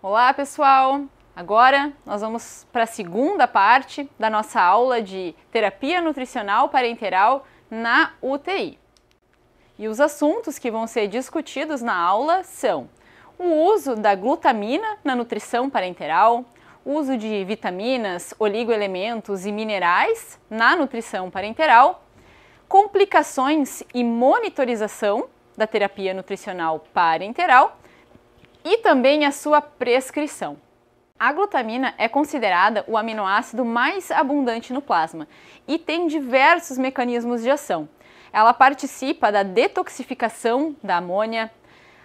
Olá, pessoal! Agora nós vamos para a segunda parte da nossa aula de terapia nutricional parenteral na UTI. E os assuntos que vão ser discutidos na aula são o uso da glutamina na nutrição parenteral, o uso de vitaminas, oligoelementos e minerais na nutrição parenteral, complicações e monitorização da terapia nutricional parenteral e também a sua prescrição. A glutamina é considerada o aminoácido mais abundante no plasma e tem diversos mecanismos de ação. Ela participa da detoxificação da amônia,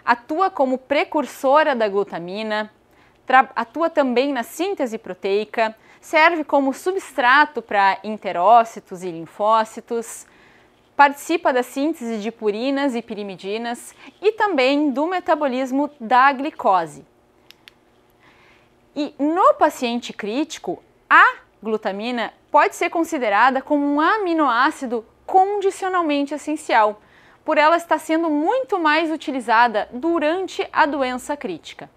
atua como precursora da glutamina, atua também na síntese proteica, serve como substrato para enterócitos e linfócitos, participa da síntese de purinas e pirimidinas e também do metabolismo da glicose. E no paciente crítico, a glutamina pode ser considerada como um aminoácido condicionalmente essencial, por ela estar sendo muito mais utilizada durante a doença crítica.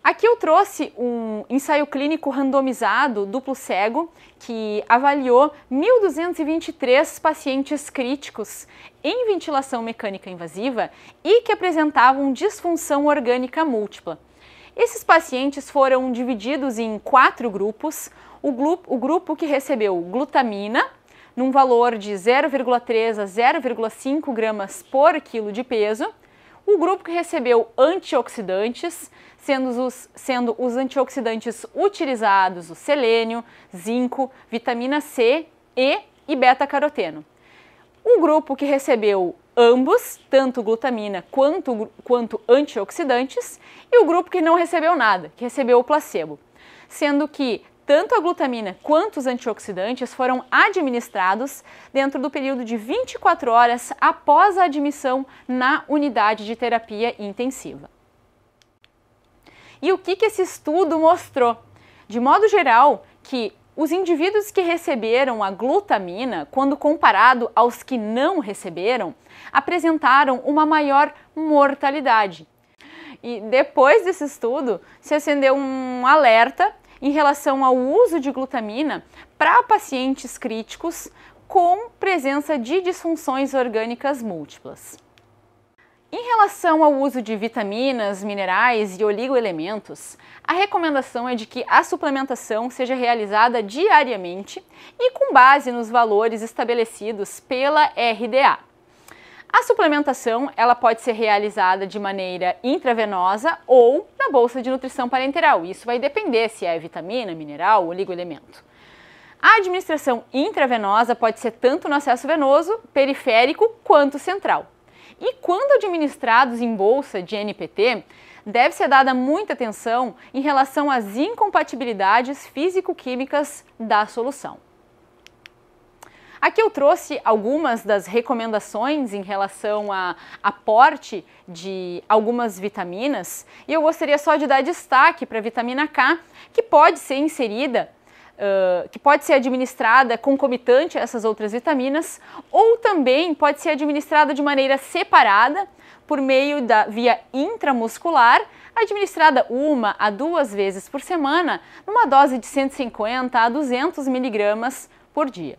Aqui eu trouxe um ensaio clínico randomizado duplo cego que avaliou 1.223 pacientes críticos em ventilação mecânica invasiva e que apresentavam disfunção orgânica múltipla. Esses pacientes foram divididos em 4 grupos. O grupo que recebeu glutamina, num valor de 0,3 a 0,5 gramas por quilo de peso. O grupo que recebeu antioxidantes, sendo os antioxidantes utilizados o selênio, zinco, vitamina C, E e beta-caroteno. O grupo que recebeu ambos, tanto glutamina quanto antioxidantes, e o grupo que não recebeu nada, que recebeu o placebo, sendo que tanto a glutamina quanto os antioxidantes foram administrados dentro do período de 24 horas após a admissão na unidade de terapia intensiva. E o que esse estudo mostrou? De modo geral, que os indivíduos que receberam a glutamina, quando comparado aos que não receberam, apresentaram uma maior mortalidade. E depois desse estudo, se acendeu um alerta em relação ao uso de glutamina para pacientes críticos com presença de disfunções orgânicas múltiplas. Em relação ao uso de vitaminas, minerais e oligoelementos, a recomendação é de que a suplementação seja realizada diariamente e com base nos valores estabelecidos pela RDA. A suplementação ela pode ser realizada de maneira intravenosa ou na bolsa de nutrição parenteral. Isso vai depender se é vitamina, mineral ou oligoelemento. A administração intravenosa pode ser tanto no acesso venoso, periférico quanto central. E quando administrados em bolsa de NPT, deve ser dada muita atenção em relação às incompatibilidades físico-químicas da solução. Aqui eu trouxe algumas das recomendações em relação a aporte de algumas vitaminas e eu gostaria só de dar destaque para a vitamina K, que pode ser inserida, que pode ser administrada concomitante a essas outras vitaminas ou também pode ser administrada de maneira separada por meio da via intramuscular, administrada 1 a 2 vezes por semana, numa dose de 150 a 200 miligramas por dia.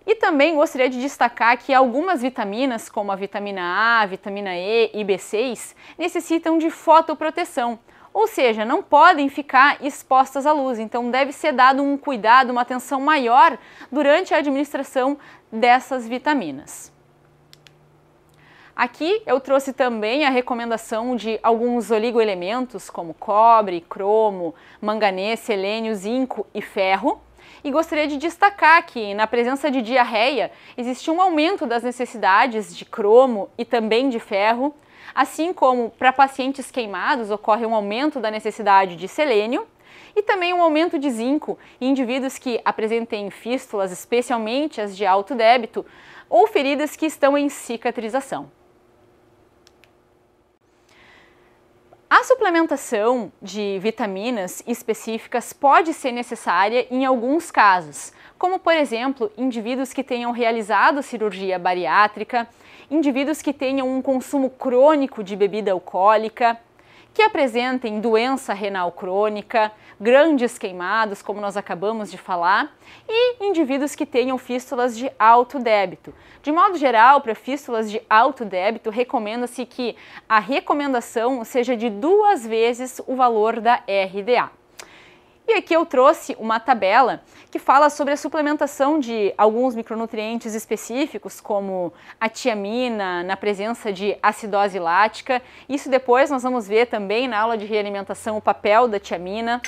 E também gostaria de destacar que algumas vitaminas, como a vitamina A, vitamina E e B6, necessitam de fotoproteção, ou seja, não podem ficar expostas à luz, então deve ser dado um cuidado, uma atenção maior durante a administração dessas vitaminas. Aqui eu trouxe também a recomendação de alguns oligoelementos como cobre, cromo, manganês, selênio, zinco e ferro. E gostaria de destacar que, na presença de diarreia, existe um aumento das necessidades de cromo e também de ferro, assim como para pacientes queimados ocorre um aumento da necessidade de selênio e também um aumento de zinco em indivíduos que apresentem fístulas, especialmente as de alto débito, ou feridas que estão em cicatrização. A suplementação de vitaminas específicas pode ser necessária em alguns casos, como por exemplo, indivíduos que tenham realizado cirurgia bariátrica, indivíduos que tenham um consumo crônico de bebida alcoólica, que apresentem doença renal crônica, grandes queimados, como nós acabamos de falar, e indivíduos que tenham fístulas de alto débito. De modo geral, para fístulas de alto débito, recomenda-se que a recomendação seja de 2 vezes o valor da RDA. E aqui eu trouxe uma tabela que fala sobre a suplementação de alguns micronutrientes específicos, como a tiamina, na presença de acidose lática. Isso depois nós vamos ver também na aula de realimentação o papel da tiamina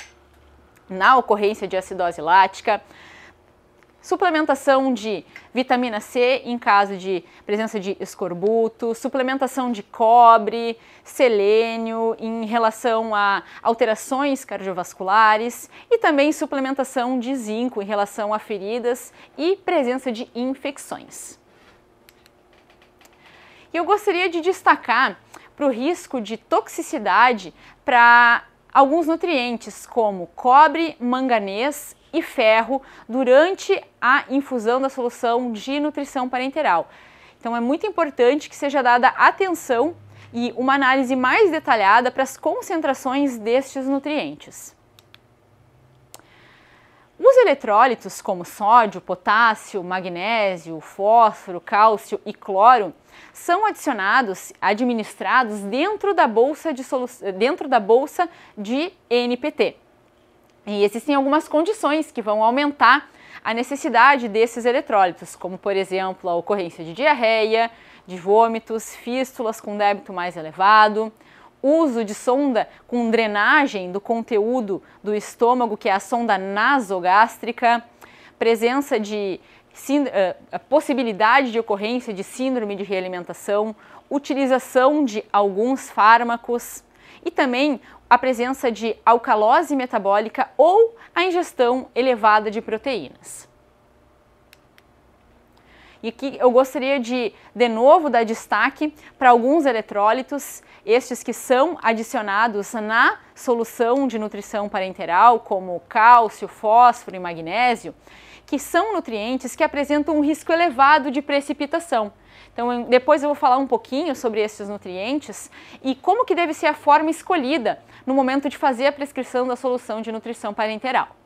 na ocorrência de acidose lática. Suplementação de vitamina C em caso de presença de escorbuto, suplementação de cobre, selênio em relação a alterações cardiovasculares e também suplementação de zinco em relação a feridas e presença de infecções. E eu gostaria de destacar para o risco de toxicidade para alguns nutrientes como cobre, manganês e ferro durante a infusão da solução de nutrição parenteral. Então é muito importante que seja dada atenção e uma análise mais detalhada para as concentrações destes nutrientes. Os eletrólitos como sódio, potássio, magnésio, fósforo, cálcio e cloro são administrados dentro da bolsa de NPT. E existem algumas condições que vão aumentar a necessidade desses eletrólitos, como por exemplo a ocorrência de diarreia, de vômitos, fístulas com débito mais elevado, uso de sonda com drenagem do conteúdo do estômago, que é a sonda nasogástrica, presença de a possibilidade de ocorrência de síndrome de realimentação, utilização de alguns fármacos e também a presença de alcalose metabólica ou a ingestão elevada de proteínas. E aqui eu gostaria de novo, dar destaque para alguns eletrólitos, estes que são adicionados na solução de nutrição parenteral, como cálcio, fósforo e magnésio, que são nutrientes que apresentam um risco elevado de precipitação. Então, depois eu vou falar um pouquinho sobre esses nutrientes e como que deve ser a forma escolhida no momento de fazer a prescrição da solução de nutrição parenteral.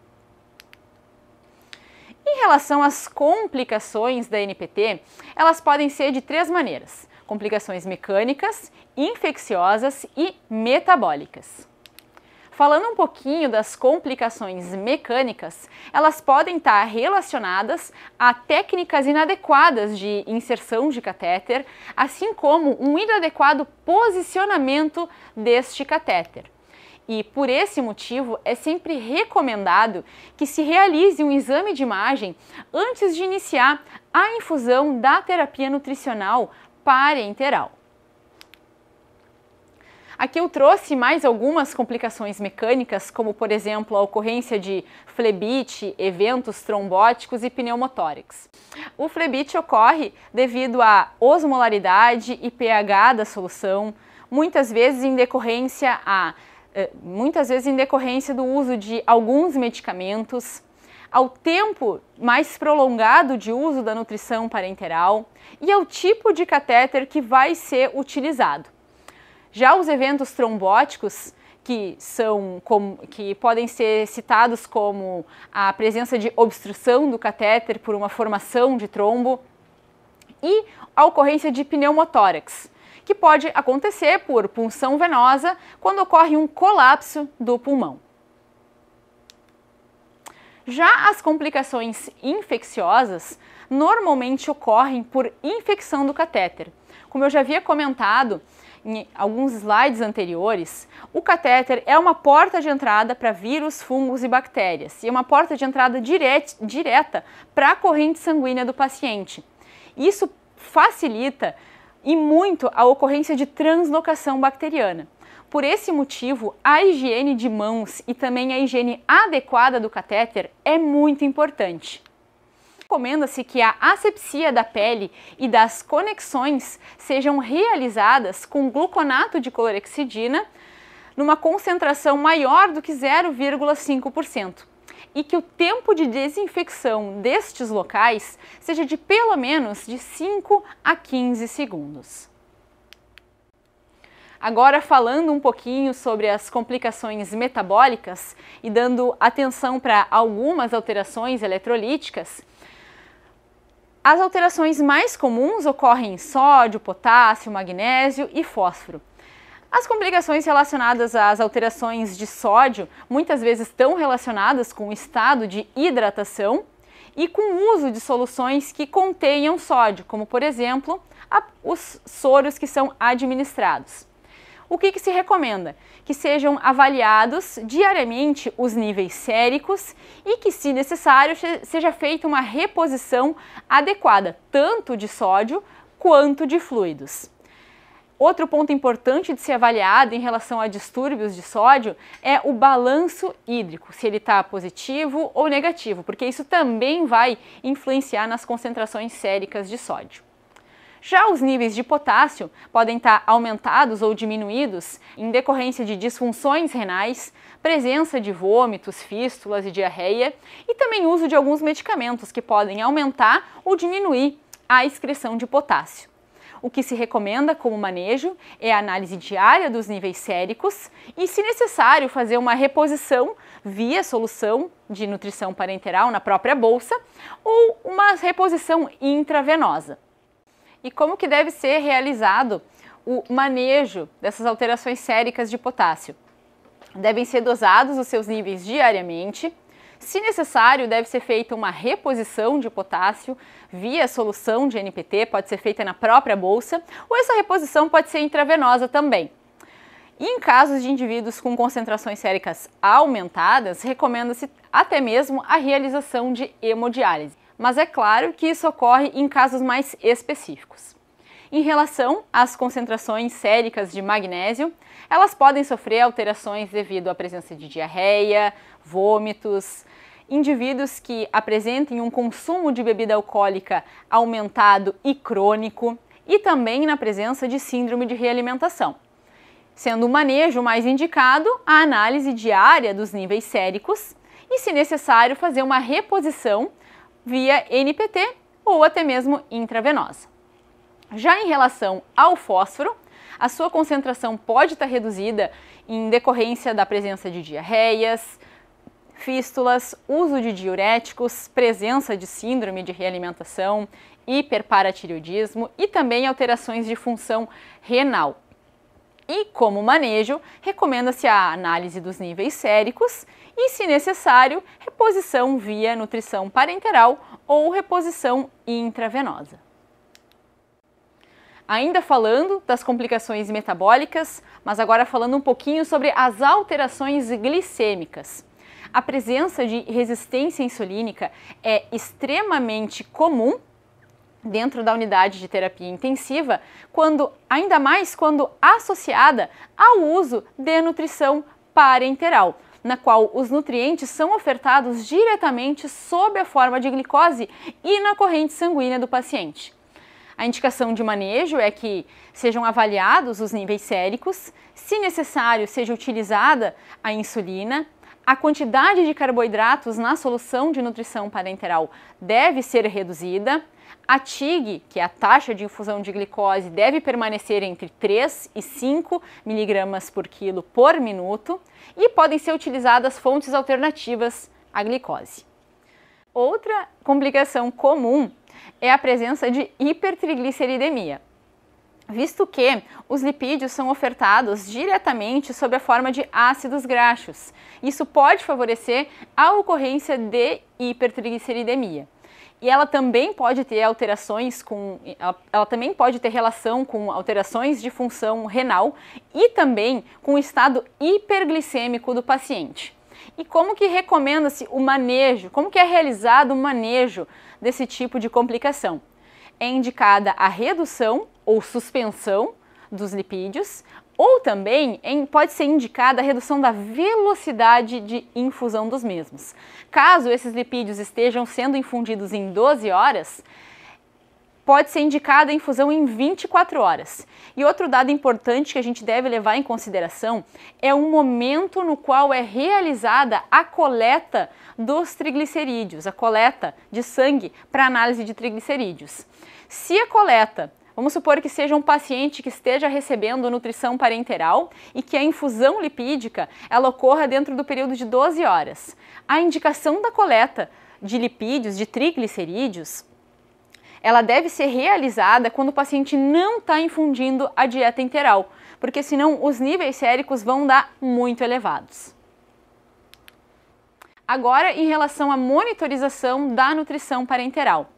Em relação às complicações da NPT, elas podem ser de 3 maneiras: complicações mecânicas, infecciosas e metabólicas. Falando um pouquinho das complicações mecânicas, elas podem estar relacionadas a técnicas inadequadas de inserção de catéter, assim como um inadequado posicionamento deste catéter. E por esse motivo é sempre recomendado que se realize um exame de imagem antes de iniciar a infusão da terapia nutricional parenteral. Aqui eu trouxe mais algumas complicações mecânicas, como por exemplo a ocorrência de flebite, eventos trombóticos e pneumotórax. O flebite ocorre devido à osmolaridade e pH da solução, muitas vezes em decorrência do uso de alguns medicamentos, ao tempo mais prolongado de uso da nutrição parenteral e ao tipo de catéter que vai ser utilizado. Já os eventos trombóticos, que podem ser citados como a presença de obstrução do catéter por uma formação de trombo, e a ocorrência de pneumotórax, que pode acontecer por punção venosa quando ocorre um colapso do pulmão. Já as complicações infecciosas normalmente ocorrem por infecção do catéter. Como eu já havia comentado em alguns slides anteriores, o catéter é uma porta de entrada para vírus, fungos e bactérias e é uma porta de entrada direta para a corrente sanguínea do paciente. Isso facilita e muito a ocorrência de translocação bacteriana. Por esse motivo, a higiene de mãos e também a higiene adequada do catéter é muito importante. Recomenda-se que a asepsia da pele e das conexões sejam realizadas com gluconato de clorexidina numa concentração maior do que 0,5% e que o tempo de desinfecção destes locais seja de pelo menos de 5 a 15 segundos. Agora, falando um pouquinho sobre as complicações metabólicas e dando atenção para algumas alterações eletrolíticas, as alterações mais comuns ocorrem em sódio, potássio, magnésio e fósforo. As complicações relacionadas às alterações de sódio muitas vezes estão relacionadas com o estado de hidratação e com o uso de soluções que contenham sódio, como por exemplo, os soros que são administrados. O que se recomenda? Que sejam avaliados diariamente os níveis séricos e que, se necessário, seja feita uma reposição adequada, tanto de sódio quanto de fluidos. Outro ponto importante de ser avaliado em relação a distúrbios de sódio é o balanço hídrico, se ele está positivo ou negativo, porque isso também vai influenciar nas concentrações séricas de sódio. Já os níveis de potássio podem estar aumentados ou diminuídos em decorrência de disfunções renais, presença de vômitos, fístulas e diarreia e também uso de alguns medicamentos que podem aumentar ou diminuir a excreção de potássio. O que se recomenda como manejo é a análise diária dos níveis séricos e, se necessário, fazer uma reposição via solução de nutrição parenteral na própria bolsa ou uma reposição intravenosa. E como que deve ser realizado o manejo dessas alterações séricas de potássio? Devem ser dosados os seus níveis diariamente. Se necessário, deve ser feita uma reposição de potássio via solução de NPT, pode ser feita na própria bolsa, ou essa reposição pode ser intravenosa também. E em casos de indivíduos com concentrações séricas aumentadas, recomenda-se até mesmo a realização de hemodiálise. Mas é claro que isso ocorre em casos mais específicos. Em relação às concentrações séricas de magnésio, elas podem sofrer alterações devido à presença de diarreia, vômitos, indivíduos que apresentem um consumo de bebida alcoólica aumentado e crônico e também na presença de síndrome de realimentação. Sendo o manejo mais indicado, a análise diária dos níveis séricos e, se necessário, fazer uma reposição via NPT ou até mesmo intravenosa. Já em relação ao fósforo, a sua concentração pode estar reduzida em decorrência da presença de diarreias, fístulas, uso de diuréticos, presença de síndrome de realimentação, hiperparatireoidismo e também alterações de função renal. E, como manejo, recomenda-se a análise dos níveis séricos e, se necessário, reposição via nutrição parenteral ou reposição intravenosa. Ainda falando das complicações metabólicas, mas agora falando um pouquinho sobre as alterações glicêmicas. A presença de resistência insulínica é extremamente comum dentro da unidade de terapia intensiva, ainda mais quando associada ao uso de nutrição parenteral, na qual os nutrientes são ofertados diretamente sob a forma de glicose e na corrente sanguínea do paciente. A indicação de manejo é que sejam avaliados os níveis séricos, se necessário, seja utilizada a insulina, a quantidade de carboidratos na solução de nutrição parenteral deve ser reduzida, a TIG, que é a taxa de infusão de glicose, deve permanecer entre 3 e 5 mg por quilo por minuto e podem ser utilizadas fontes alternativas à glicose. Outra complicação comum é a presença de hipertrigliceridemia, visto que os lipídios são ofertados diretamente sob a forma de ácidos graxos. Isso pode favorecer a ocorrência de hipertrigliceridemia. E ela também pode ter ela também pode ter relação com alterações de função renal e também com o estado hiperglicêmico do paciente. E como que recomenda-se o manejo? Como que é realizado o manejo desse tipo de complicação? É indicada a redução ou suspensão dos lipídios, ou também pode ser indicada a redução da velocidade de infusão dos mesmos. Caso esses lipídios estejam sendo infundidos em 12 horas, pode ser indicada a infusão em 24 horas. E outro dado importante que a gente deve levar em consideração é o momento no qual é realizada a coleta dos triglicerídeos, a coleta de sangue para análise de triglicerídeos. Se a coleta, vamos supor que seja um paciente que esteja recebendo nutrição parenteral e que a infusão lipídica ela ocorra dentro do período de 12 horas. A indicação da coleta de lipídios, de triglicerídeos, ela deve ser realizada quando o paciente não está infundindo a dieta enteral, porque senão os níveis séricos vão dar muito elevados. Agora, em relação à monitorização da nutrição parenteral.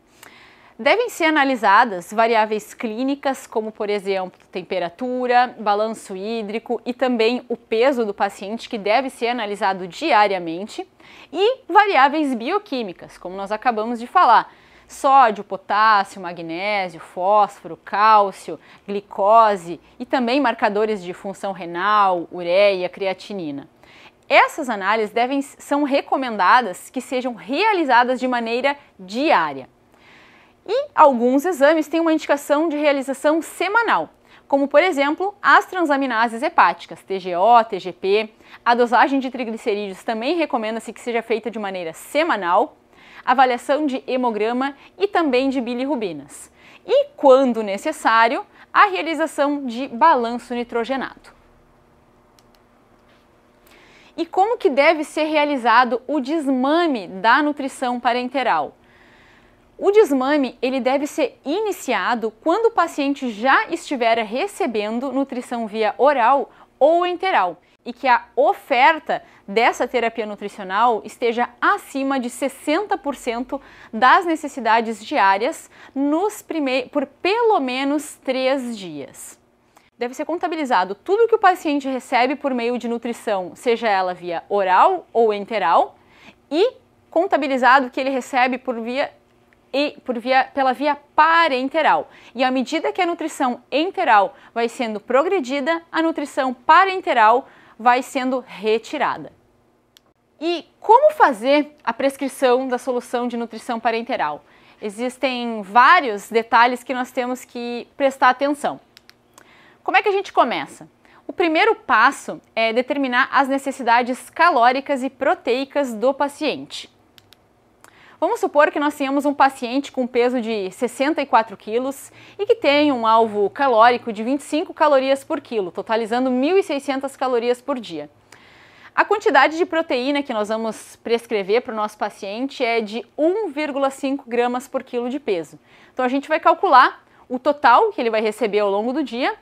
Devem ser analisadas variáveis clínicas, como por exemplo, temperatura, balanço hídrico e também o peso do paciente, que deve ser analisado diariamente, e variáveis bioquímicas, como nós acabamos de falar, sódio, potássio, magnésio, fósforo, cálcio, glicose e também marcadores de função renal, ureia, creatinina. Essas análises são recomendadas que sejam realizadas de maneira diária. E alguns exames têm uma indicação de realização semanal, como por exemplo as transaminases hepáticas, TGO, TGP. A dosagem de triglicerídeos também recomenda-se que seja feita de maneira semanal, avaliação de hemograma e também de bilirrubinas. E, quando necessário, a realização de balanço nitrogenado. E como que deve ser realizado o desmame da nutrição parenteral? O desmame ele deve ser iniciado quando o paciente já estiver recebendo nutrição via oral ou enteral e que a oferta dessa terapia nutricional esteja acima de 60% das necessidades diárias por pelo menos 3 dias. Deve ser contabilizado tudo que o paciente recebe por meio de nutrição, seja ela via oral ou enteral, e contabilizado o que ele recebe pela via parenteral. E à medida que a nutrição enteral vai sendo progredida, a nutrição parenteral vai sendo retirada. E como fazer a prescrição da solução de nutrição parenteral? Existem vários detalhes que nós temos que prestar atenção. Como é que a gente começa? O primeiro passo é determinar as necessidades calóricas e proteicas do paciente. Vamos supor que nós tenhamos um paciente com peso de 64 quilos e que tem um alvo calórico de 25 calorias por quilo, totalizando 1.600 calorias por dia. A quantidade de proteína que nós vamos prescrever para o nosso paciente é de 1,5 gramas por quilo de peso. Então a gente vai calcular o total que ele vai receber ao longo do dia,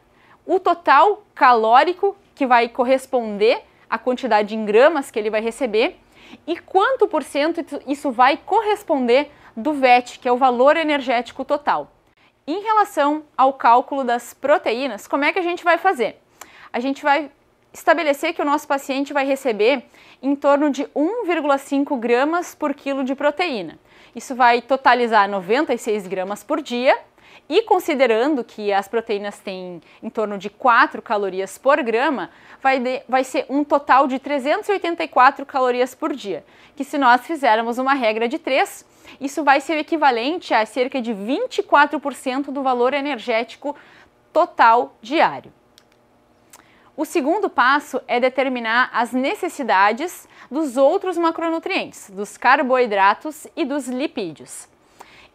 o total calórico que vai corresponder à quantidade em gramas que ele vai receber e quanto por cento isso vai corresponder do VET, que é o valor energético total. Em relação ao cálculo das proteínas, como é que a gente vai fazer? A gente vai estabelecer que o nosso paciente vai receber em torno de 1,5 gramas por quilo de proteína. Isso vai totalizar 96 gramas por dia e considerando que as proteínas têm em torno de 4 calorias por grama, vai ser um total de 384 calorias por dia, que se nós fizermos uma regra de 3, isso vai ser equivalente a cerca de 24% do valor energético total diário. O segundo passo é determinar as necessidades dos outros macronutrientes, dos carboidratos e dos lipídios.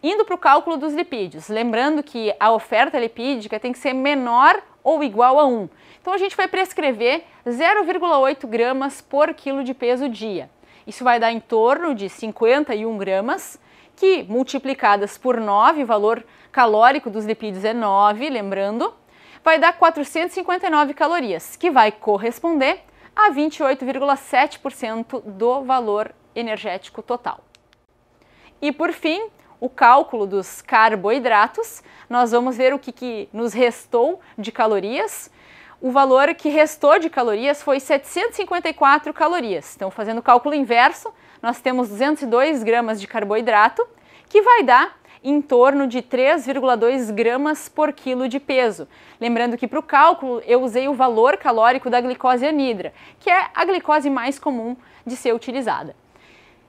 Indo para o cálculo dos lipídios, lembrando que a oferta lipídica tem que ser menor ou igual a 1. Então a gente vai prescrever 0,8 gramas por quilo de peso dia. Isso vai dar em torno de 51 gramas, que multiplicadas por 9, o valor calórico dos lipídios é 9, lembrando, vai dar 459 calorias, que vai corresponder a 28,7% do valor energético total. E por fim, o cálculo dos carboidratos, nós vamos ver o que nos restou de calorias. O valor que restou de calorias foi 754 calorias. Então, fazendo o cálculo inverso, nós temos 202 gramas de carboidrato, que vai dar em torno de 3,2 gramas por quilo de peso. Lembrando que para o cálculo eu usei o valor calórico da glicose anidra, que é a glicose mais comum de ser utilizada.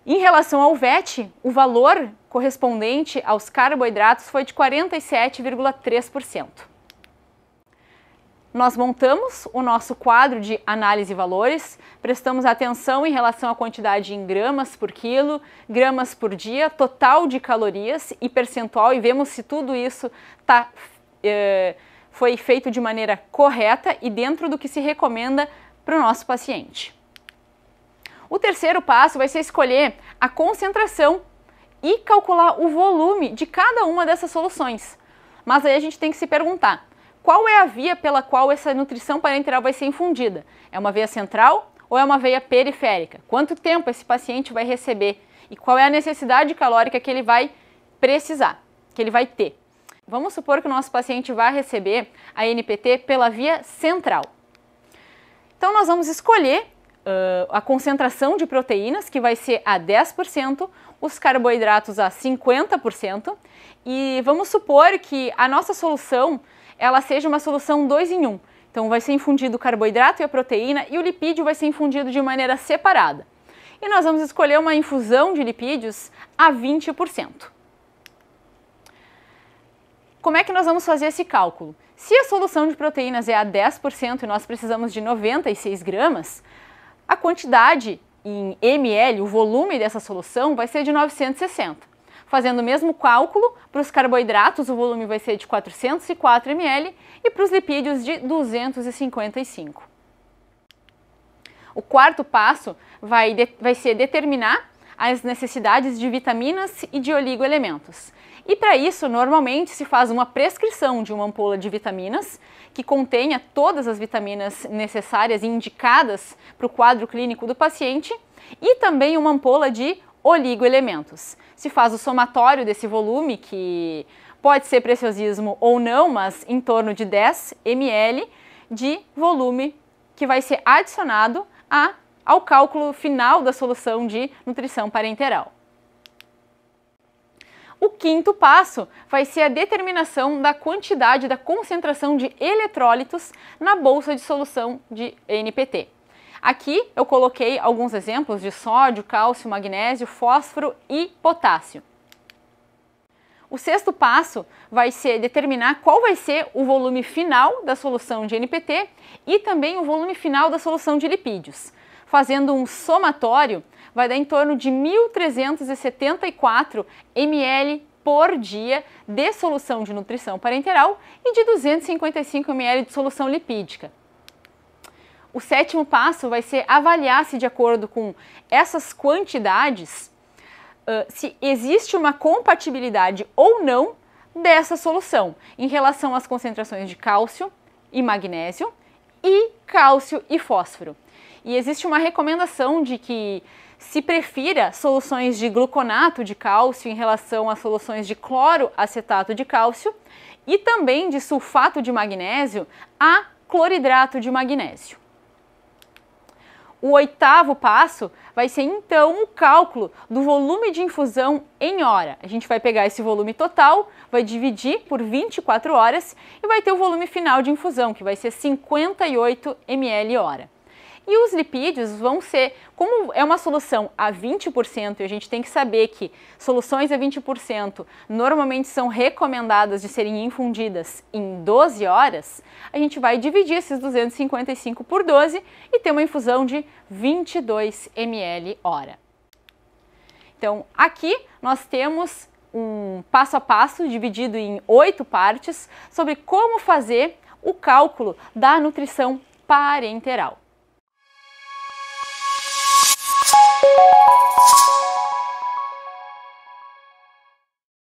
Em relação ao VET, o valor correspondente aos carboidratos foi de 47,3%. Nós montamos o nosso quadro de análise de valores, prestamos atenção em relação à quantidade em gramas por quilo, gramas por dia, total de calorias e percentual, e vemos se tudo isso foi feito de maneira correta e dentro do que se recomenda para o nosso paciente. O terceiro passo vai ser escolher a concentração e calcular o volume de cada uma dessas soluções. Mas aí a gente tem que se perguntar, qual é a via pela qual essa nutrição parenteral vai ser infundida? É uma veia central ou é uma veia periférica? Quanto tempo esse paciente vai receber? E qual é a necessidade calórica que ele vai precisar, que ele vai ter? Vamos supor que o nosso paciente vai receber a NPT pela via central. Então nós vamos escolher a concentração de proteínas, que vai ser a 10%, os carboidratos a 50%, e vamos supor que a nossa solução ela seja uma solução 2 em 1. Então vai ser infundido o carboidrato e a proteína e o lipídio vai ser infundido de maneira separada. E nós vamos escolher uma infusão de lipídios a 20%. Como é que nós vamos fazer esse cálculo? Se a solução de proteínas é a 10% e nós precisamos de 96 gramas, a quantidade em ml, o volume dessa solução, vai ser de 960. Fazendo o mesmo cálculo, para os carboidratos o volume vai ser de 404 ml e para os lipídios de 255. O quarto passo vai ser determinar as necessidades de vitaminas e de oligoelementos. E para isso, normalmente se faz uma prescrição de uma ampola de vitaminas que contenha todas as vitaminas necessárias e indicadas para o quadro clínico do paciente e também uma ampola de oligoelementos. Se faz o somatório desse volume, que pode ser preciosismo ou não, mas em torno de 10 ml de volume que vai ser adicionado ao cálculo final da solução de nutrição parenteral. O quinto passo vai ser a determinação da quantidade, da concentração de eletrólitos na bolsa de solução de NPT. Aqui eu coloquei alguns exemplos de sódio, cálcio, magnésio, fósforo e potássio. O sexto passo vai ser determinar qual vai ser o volume final da solução de NPT e também o volume final da solução de lipídios. Fazendo um somatório, vai dar em torno de 1.374 ml por dia de solução de nutrição parenteral e de 255 ml de solução lipídica. O sétimo passo vai ser avaliar se, de acordo com essas quantidades, se existe uma compatibilidade ou não dessa solução em relação às concentrações de cálcio e magnésio e cálcio e fósforo. E existe uma recomendação de que se prefira soluções de gluconato de cálcio em relação a soluções de cloroacetato de cálcio e também de sulfato de magnésio a cloridrato de magnésio. O oitavo passo vai ser então o cálculo do volume de infusão em hora. A gente vai pegar esse volume total, vai dividir por 24 horas e vai ter o volume final de infusão, que vai ser 58 ml hora. E os lipídios vão ser, como é uma solução a 20%, e a gente tem que saber que soluções a 20% normalmente são recomendadas de serem infundidas em 12 horas, a gente vai dividir esses 255 por 12 e ter uma infusão de 22 ml hora. Então, aqui nós temos um passo a passo dividido em 8 partes sobre como fazer o cálculo da nutrição parenteral.